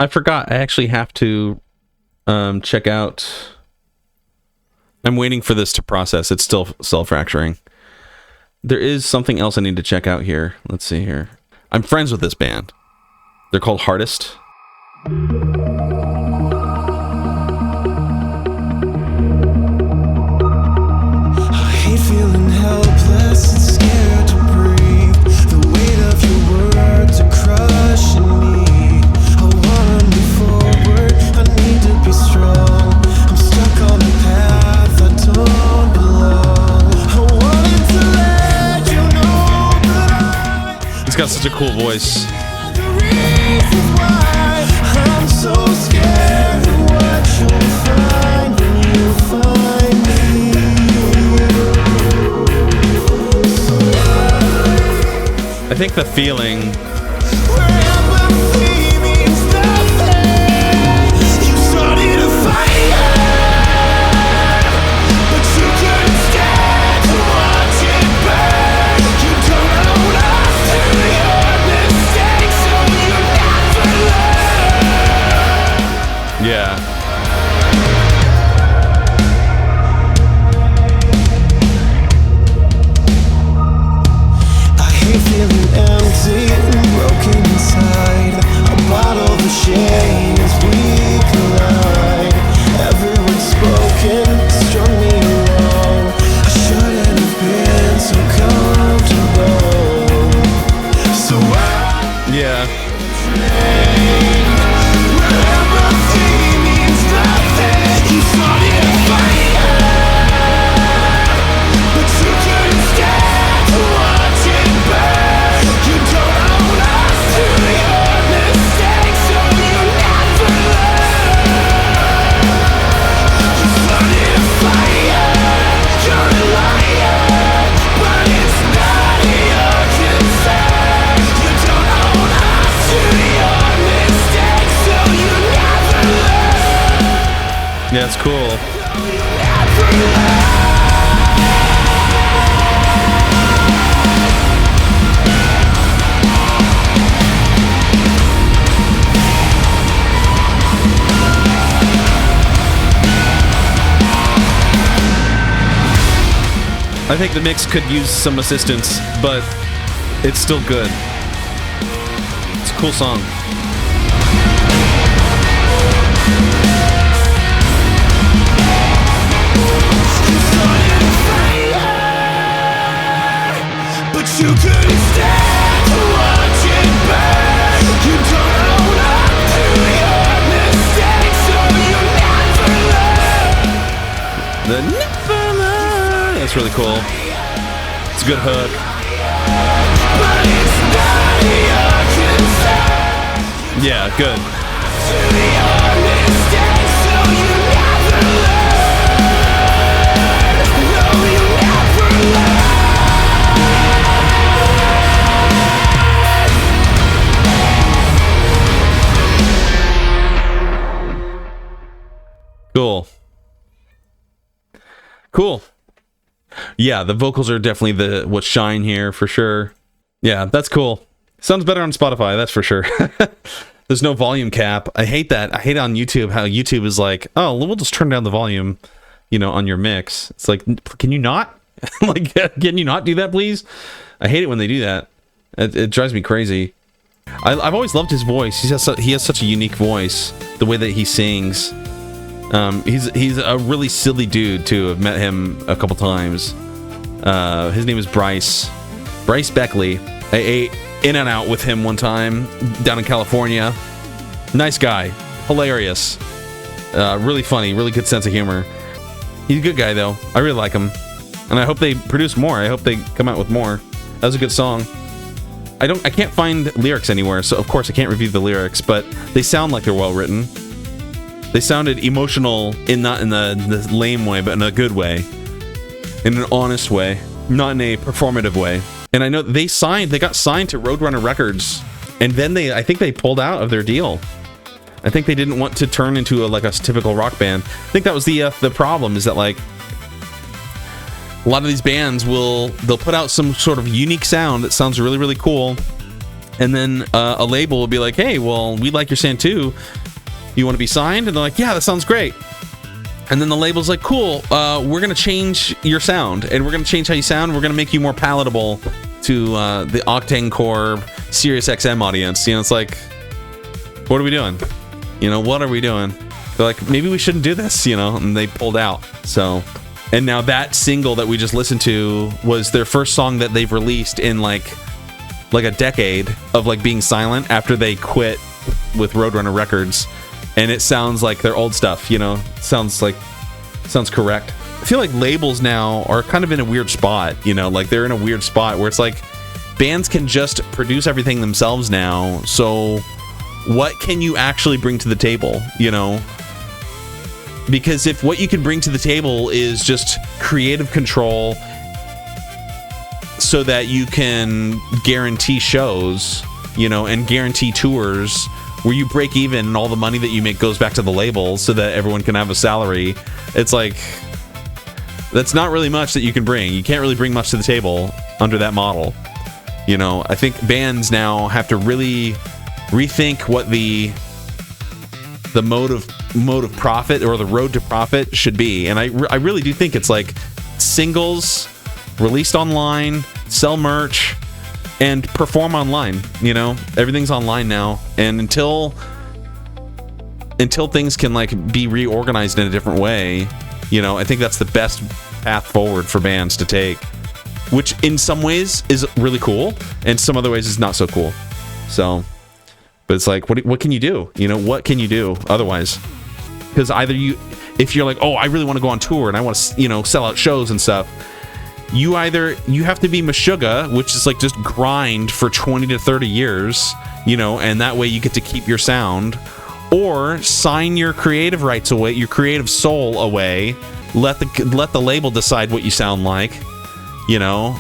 I forgot. I actually have to check out. I'm waiting for this to process. It's still cell fracturing. There is something else I need to check out here. Let's see here. I'm friends with this band. They're called Hardest. I hate feeling helpless and scared to breathe. The weight of your words are crushing me. I wanna move forward, I need to be strong. I'm stuck on a path I don't belong. I wanted to let you know that He's got such a cool voice. the reasons why I'm so scared of what you'll find when you find me. I think the feeling. Where empathy means nothing. You started a fire, but you couldn't stand to watch it burn. You don't own up to your mistakes, so you never learn. Yeah. I hate feeling empty and broken inside. A bottle of shame as we collide. Every word spoken strung me along. I shouldn't have been so comfortable. So Yeah. where empathy means nothing. You started a fire, but you couldn't stand to watch it burn. You don't own up to your mistakes, so you never learn. You started a fire, you're a liar, but it's not your concern. You don't own up to your mistakes, so you never learn. Yeah, it's cool. You never learn. I think the mix could use some assistance, but it's still good. It's a cool song. But you couldn't stand to watch it burn. You don't own up to your mistakes, so you never learn. The never learn. That's really cool. It's a good hook. But it's not your concern. Yeah, good. To your mistakes, so you never learn. No, you never learn. Cool. Cool. Yeah, the vocals are definitely the what shine here for sure. Yeah, that's cool. Sounds better on Spotify, that's for sure. There's no volume cap. I hate that. I hate on YouTube how YouTube is like, oh, we'll just turn down the volume, you know, on your mix. It's like, can you not? Like, can you not do that, please? I hate it when they do that. It drives me crazy. I've always loved his voice. He has such a unique voice. The way that he sings. He's a really silly dude too. I've met him a couple times. His name is Bryce Beckley. I ate In and Out with him one time down in California. Nice guy, hilarious, really funny, really good sense of humor. He's a good guy though. I really like him, and I hope they produce more. I hope they come out with more. That was a good song. I can't find lyrics anywhere, so of course I can't review the lyrics, but they sound like they're well written. They sounded emotional, not in the lame way, but in a good way, in an honest way, not in a performative way. And I know they got signed to Roadrunner Records, and then I think they pulled out of their deal. I think they didn't want to turn into a typical rock band. I think that was the problem, is that like a lot of these bands they'll put out some sort of unique sound that sounds really, really cool, And then a label will be like, hey, well, we like your sound too. You want to be signed? And they're like, yeah, that sounds great. And then the label's like, cool, we're going to change your sound, and we're going to change how you sound. We're going to make you more palatable to the Octane Core Sirius XM audience. You know, it's like, what are we doing? You know, what are we doing? They're like, maybe we shouldn't do this, you know, and they pulled out. So, and now that single that we just listened to was their first song that they've released in like a decade of like being silent after they quit with Roadrunner Records. And it sounds like their old stuff, you know, sounds correct. I feel like labels now are kind of in a weird spot, you know, like they're in a weird spot where it's like bands can just produce everything themselves now. So what can you actually bring to the table, you know? Because if what you can bring to the table is just creative control so that you can guarantee shows, you know, and guarantee tours where you break even and all the money that you make goes back to the label so that everyone can have a salary, it's like, that's not really much that you can bring. You can't really bring much to the table under that model. You know, I think bands now have to really rethink what the mode of profit or the road to profit should be. And I really do think it's like singles released online, sell merch, and perform online. You know, everything's online now, and until things can like be reorganized in a different way, you know, I think that's the best path forward for bands to take, which in some ways is really cool and some other ways is not so cool. So, but it's like, what can you do? You know, what can you do otherwise? Because either if you're like, oh, I really want to go on tour and I want to, you know, sell out shows and stuff, you have to be Meshuggah, which is like just grind for 20 to 30 years, you know, and that way you get to keep your sound, or sign your creative rights away, your creative soul away, let the label decide what you sound like, you know,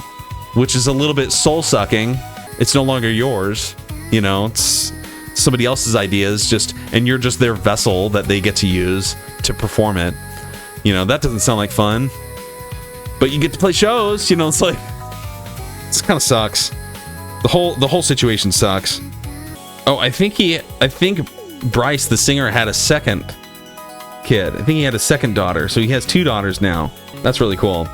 which is a little bit soul sucking. It's no longer yours, you know, it's somebody else's ideas, and you're just their vessel that they get to use to perform it. You know, that doesn't sound like fun. But you get to play shows, you know, it's like, it kind of sucks. The whole situation sucks. Oh, I think Bryce, the singer, had a second kid. I think he had a second daughter, so he has 2 daughters now. That's really cool.